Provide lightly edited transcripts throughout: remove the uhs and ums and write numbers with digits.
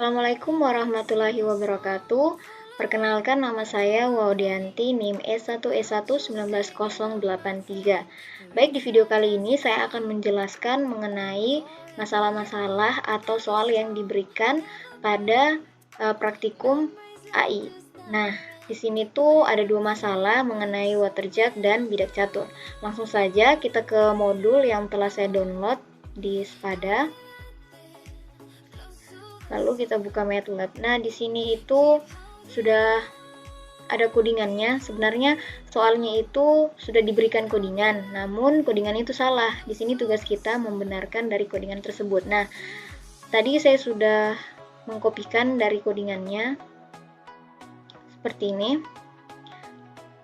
Assalamualaikum warahmatullahi wabarakatuh. Perkenalkan, nama saya Waudianti, NIM S1S1 19083. Baik, di video kali ini saya akan menjelaskan mengenai masalah-masalah atau soal yang diberikan pada praktikum AI. Nah, di sini tuh ada dua masalah mengenai water jet dan bidak catur. Langsung saja kita ke modul yang telah saya download di Spada. Lalu kita buka MATLAB. Nah, di sini itu sudah ada codingannya. Sebenarnya soalnya itu sudah diberikan codingan, namun codingan itu salah. Di sini tugas kita membenarkan dari codingan tersebut. Nah, tadi saya sudah mengkopikan dari codingannya seperti ini.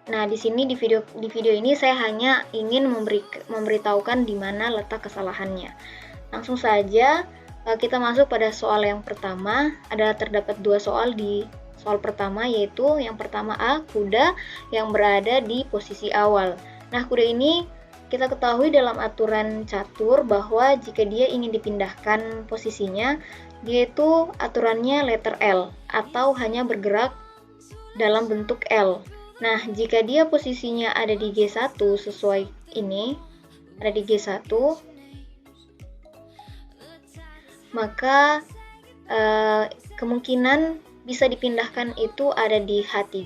Nah, di sini di video ini saya hanya ingin memberitahukan di mana letak kesalahannya. Langsung saja kita masuk pada soal yang pertama. Terdapat dua soal di soal pertama, yaitu yang pertama A, kuda yang berada di posisi awal. Nah, kuda ini kita ketahui dalam aturan catur bahwa jika dia ingin dipindahkan posisinya, dia itu aturannya letter L atau hanya bergerak dalam bentuk L. Nah, jika dia posisinya ada di G1 sesuai ini, ada di G1, maka kemungkinan bisa dipindahkan itu ada di H3,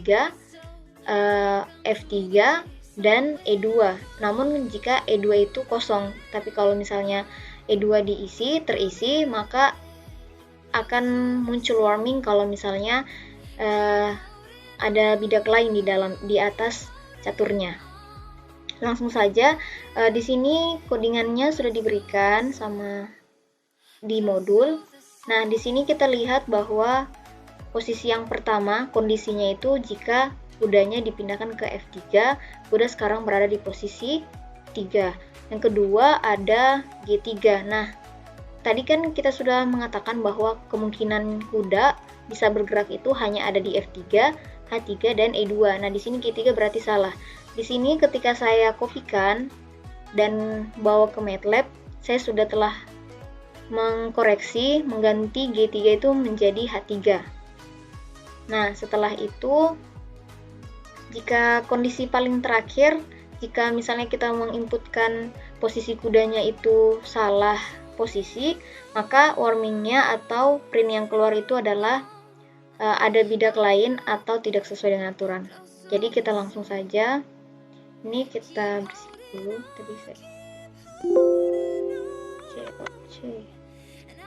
F3, dan E2. Namun jika E2 itu kosong, tapi kalau misalnya E2 terisi, maka akan muncul warning kalau misalnya ada bidak lain di atas caturnya. Langsung saja, di sini codingannya sudah diberikan sama di modul. Nah, di sini kita lihat bahwa posisi yang pertama, kondisinya itu jika kudanya dipindahkan ke F3, kuda sekarang berada di posisi 3. Yang kedua ada G3. Nah, tadi kan kita sudah mengatakan bahwa kemungkinan kuda bisa bergerak itu hanya ada di F3, H3, dan E2. Nah, di sini G3 berarti salah. Di sini ketika saya kopikan dan bawa ke MATLAB, saya sudah telah mengganti G3 itu menjadi H3. Nah, setelah itu, jika kondisi paling terakhir, jika misalnya kita menginputkan posisi kudanya itu salah posisi, maka warningnya atau print yang keluar itu adalah ada bidak lain atau tidak sesuai dengan aturan. Jadi kita langsung saja, ini kita bersih dulu, tadi saya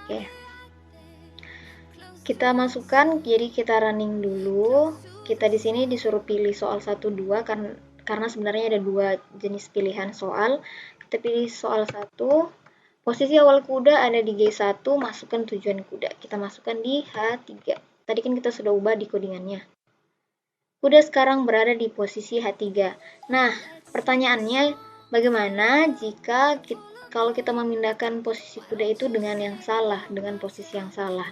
Oke. Kita masukkan, jadi kita running dulu. Kita di sini disuruh pilih soal 1 2 karena sebenarnya ada dua jenis pilihan soal. Kita pilih soal 1. Posisi awal kuda ada di G1, masukkan tujuan kuda. Kita masukkan di H3. Tadi kan kita sudah ubah di codingannya. Kuda sekarang berada di posisi H3. Nah, pertanyaannya bagaimana jika kalau kita memindahkan posisi kuda itu dengan yang salah, dengan posisi yang salah.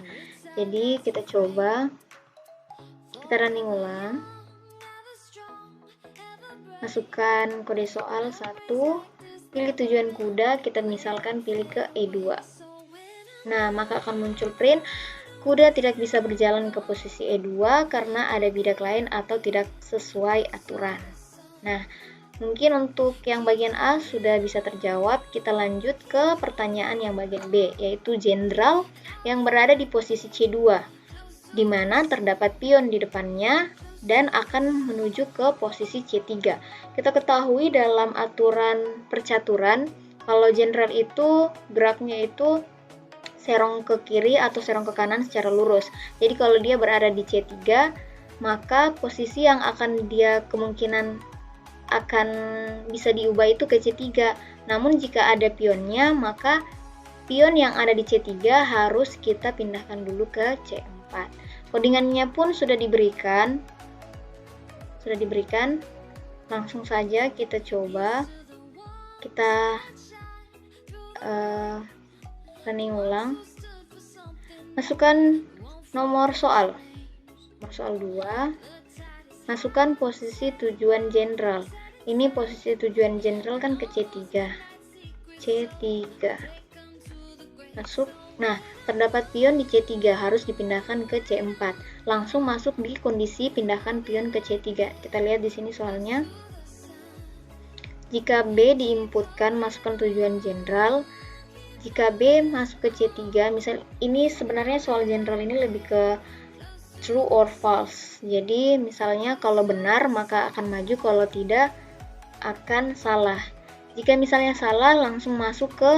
Jadi kita coba, kita running ulang. Masukkan kode soal 1, pilih tujuan kuda, kita misalkan pilih ke E2. Nah, maka akan muncul print, kuda tidak bisa berjalan ke posisi E2 karena ada bidak lain atau tidak sesuai aturan. Nah, mungkin untuk yang bagian A sudah bisa terjawab. Kita lanjut ke pertanyaan yang bagian B, yaitu jenderal yang berada di posisi C2, di mana terdapat pion di depannya dan akan menuju ke posisi C3. Kita ketahui dalam aturan percaturan, kalau jenderal itu geraknya itu serong ke kiri atau serong ke kanan secara lurus. Jadi kalau dia berada di C3, maka posisi yang akan dia kemungkinan akan bisa diubah itu ke C3. Namun jika ada pionnya, maka pion yang ada di C3 harus kita pindahkan dulu ke C4. Codingannya pun sudah diberikan. Langsung saja kita coba. Kita running ulang. Masukkan nomor soal 2. Masukkan posisi tujuan jenderal. Ini posisi tujuan jenderal kan ke C3. Masuk, Nah, terdapat pion di C3 harus dipindahkan ke C4. Langsung masuk di kondisi pindahkan pion ke C3. Kita lihat di sini soalnya. Jika B diinputkan, masukkan tujuan jenderal. Jika B masuk ke C3, misal ini sebenarnya soal jenderal ini lebih ke true or false. Jadi misalnya kalau benar maka akan maju, kalau tidak akan salah. Jika misalnya salah, langsung masuk ke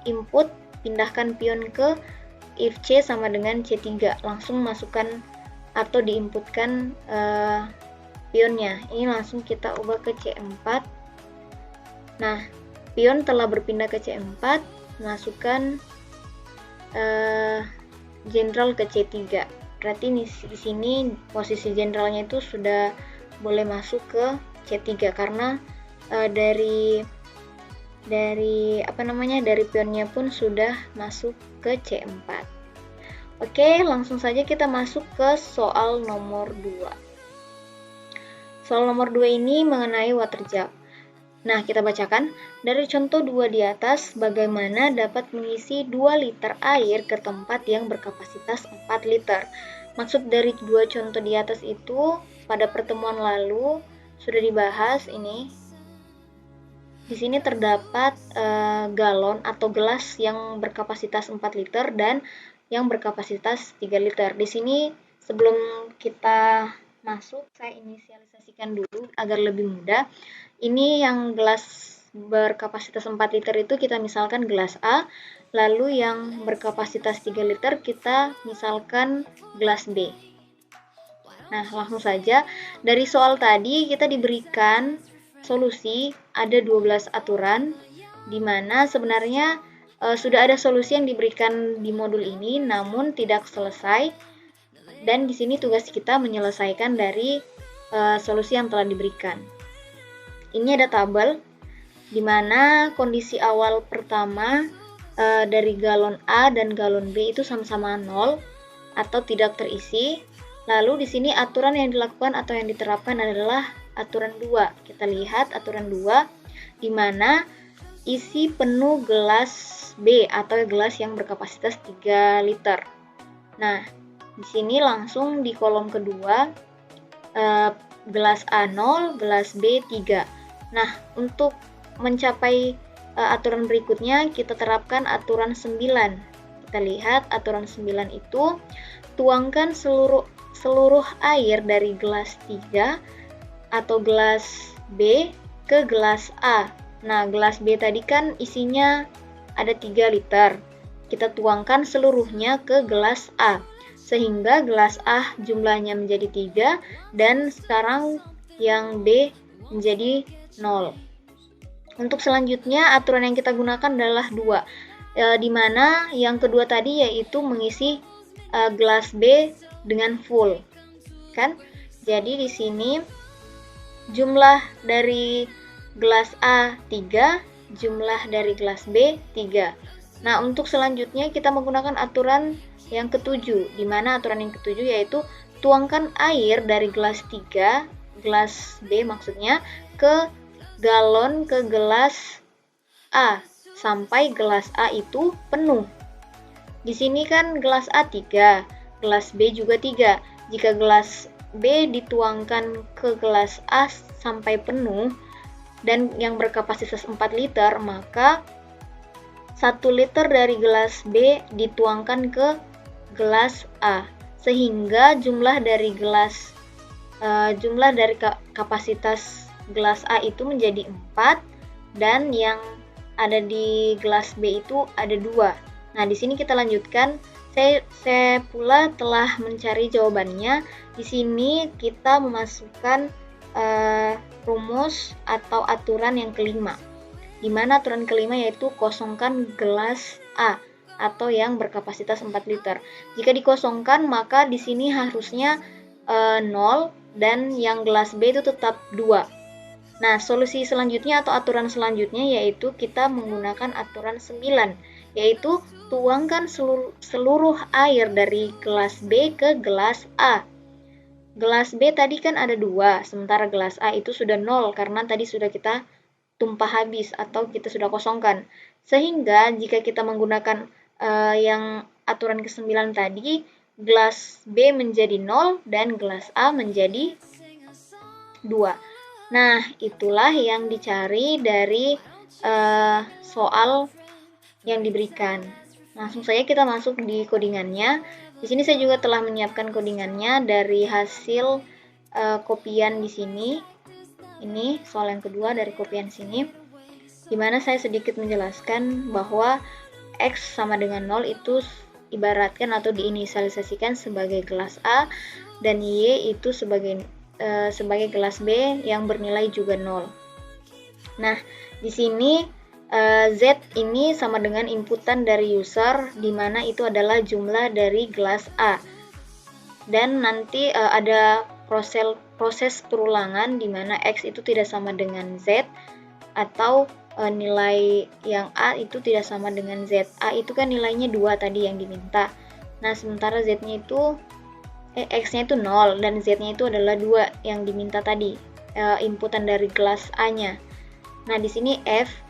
input, pindahkan pion ke if C sama dengan C3, langsung masukkan atau diinputkan pionnya. Ini langsung kita ubah ke C4. Nah, pion telah berpindah ke C4, masukkan jenderal ke C3. Berarti di sini posisi jenderalnya itu sudah boleh masuk ke C3 karena dari pionnya pun sudah masuk ke C4. Oke, langsung saja kita masuk ke soal nomor 2. Soal nomor 2 ini mengenai water jug. Nah, kita bacakan. Dari contoh 2 di atas, bagaimana dapat mengisi 2 liter air ke tempat yang berkapasitas 4 liter. Maksud dari 2 contoh di atas itu, pada pertemuan lalu sudah dibahas ini. Di sini terdapat galon atau gelas yang berkapasitas 4 liter dan yang berkapasitas 3 liter. Di sini sebelum kita masuk, saya inisialisasikan dulu agar lebih mudah. Ini yang gelas berkapasitas 4 liter itu kita misalkan gelas A, lalu yang berkapasitas 3 liter kita misalkan gelas B. Nah, langsung saja dari soal tadi kita diberikan solusi, ada 12 aturan, di mana sebenarnya sudah ada solusi yang diberikan di modul ini, namun tidak selesai. Dan di sini tugas kita menyelesaikan dari solusi yang telah diberikan. Ini ada tabel, di mana kondisi awal pertama dari galon A dan galon B itu sama-sama 0 atau tidak terisi. Lalu di sini aturan yang dilakukan atau yang diterapkan adalah aturan 2. Kita lihat aturan 2, di mana isi penuh gelas B atau gelas yang berkapasitas 3 liter. Nah, di sini langsung di kolom kedua, gelas A 0, gelas B 3. Nah, untuk mencapai aturan berikutnya, kita terapkan aturan 9. Kita lihat aturan 9 itu, tuangkan seluruh air dari gelas 3 atau gelas B ke gelas A. Nah, gelas B tadi kan isinya ada 3 liter. Kita tuangkan seluruhnya ke gelas A, sehingga gelas A jumlahnya menjadi 3, dan sekarang yang B menjadi 0. Untuk selanjutnya, aturan yang kita gunakan adalah 2, di mana yang kedua tadi yaitu mengisi gelas B dengan full, kan? Jadi di sini jumlah dari gelas A 3, jumlah dari gelas B 3. Nah, untuk selanjutnya kita menggunakan aturan yang ketujuh, di mana aturan yang ketujuh yaitu tuangkan air dari gelas 3, gelas B maksudnya, ke galon ke gelas A sampai gelas A itu penuh. Di sini kan gelas A 3, gelas B juga 3. Jika gelas B dituangkan ke gelas A sampai penuh dan yang berkapasitas 4 liter, maka 1 liter dari gelas B dituangkan ke gelas A, sehingga jumlah dari kapasitas gelas A itu menjadi 4, dan yang ada di gelas B itu ada 2. Nah, di sini kita lanjutkan. Saya pula telah mencari jawabannya. Di sini kita memasukkan rumus atau aturan yang kelima, di mana aturan kelima yaitu kosongkan gelas A atau yang berkapasitas 4 liter. Jika dikosongkan, maka di sini harusnya 0, dan yang gelas B itu tetap 2. Nah, solusi selanjutnya atau aturan selanjutnya yaitu kita menggunakan aturan 9, yaitu tuangkan seluruh air dari gelas B ke gelas A. Gelas B tadi kan ada 2, sementara gelas A itu sudah 0 karena tadi sudah kita tumpah habis atau kita sudah kosongkan. Sehingga jika kita menggunakan yang aturan ke-9 tadi, gelas B menjadi 0 dan gelas A menjadi 2. Nah, itulah yang dicari dari soal yang diberikan. Langsung saja kita masuk di codingannya. Di sini saya juga telah menyiapkan codingannya dari hasil kopian di sini. Ini soal yang kedua dari kopian sini, di mana saya sedikit menjelaskan bahwa X sama dengan 0 itu ibaratkan atau diinisialisasikan sebagai gelas A dan Y itu sebagai gelas B yang bernilai juga 0. Nah, di sini Z ini sama dengan inputan dari user, di mana itu adalah jumlah dari gelas A. Dan nanti ada proses perulangan di mana X itu tidak sama dengan Z, atau nilai yang A itu tidak sama dengan Z. A itu kan nilainya 2 tadi yang diminta. Nah, sementara Z-nya itu X-nya itu 0 dan Z-nya itu adalah 2 yang diminta tadi, inputan dari gelas A-nya. Nah, di sini X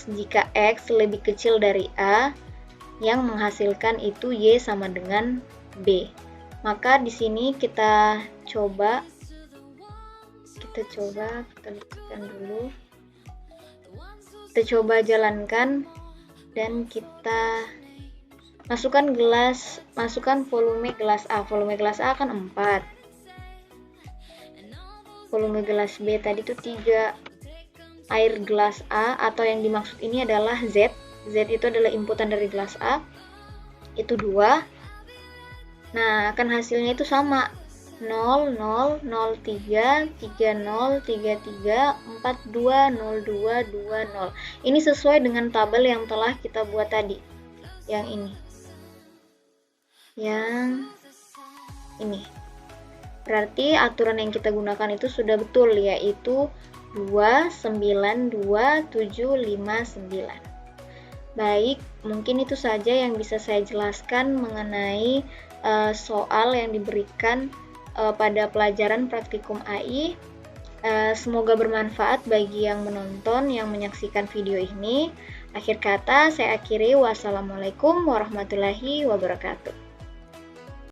jika X lebih kecil dari A, yang menghasilkan itu Y sama dengan B. Maka di sini kita coba lihatkan dulu. Kita coba jalankan dan kita masukkan volume gelas A. Volume gelas A kan 4. Volume gelas B tadi itu 3. Air gelas A atau yang dimaksud ini adalah Z. Z itu adalah inputan dari gelas A. Itu 2. Nah, akan hasilnya itu sama. 0, 0, 0, 3, 3, 0, 3, 3, 4, 2, 0, 2, 2, 0. Ini sesuai dengan tabel yang telah kita buat tadi. Yang ini. Yang ini. Berarti aturan yang kita gunakan itu sudah betul, yaitu 2, 9, 2, 7, 5, 9. Baik, mungkin itu saja yang bisa saya jelaskan mengenai soal yang diberikan pada pelajaran praktikum AI. Semoga bermanfaat bagi yang menonton, yang menyaksikan video ini. Akhir kata, saya akhiri. Wassalamualaikum warahmatullahi wabarakatuh.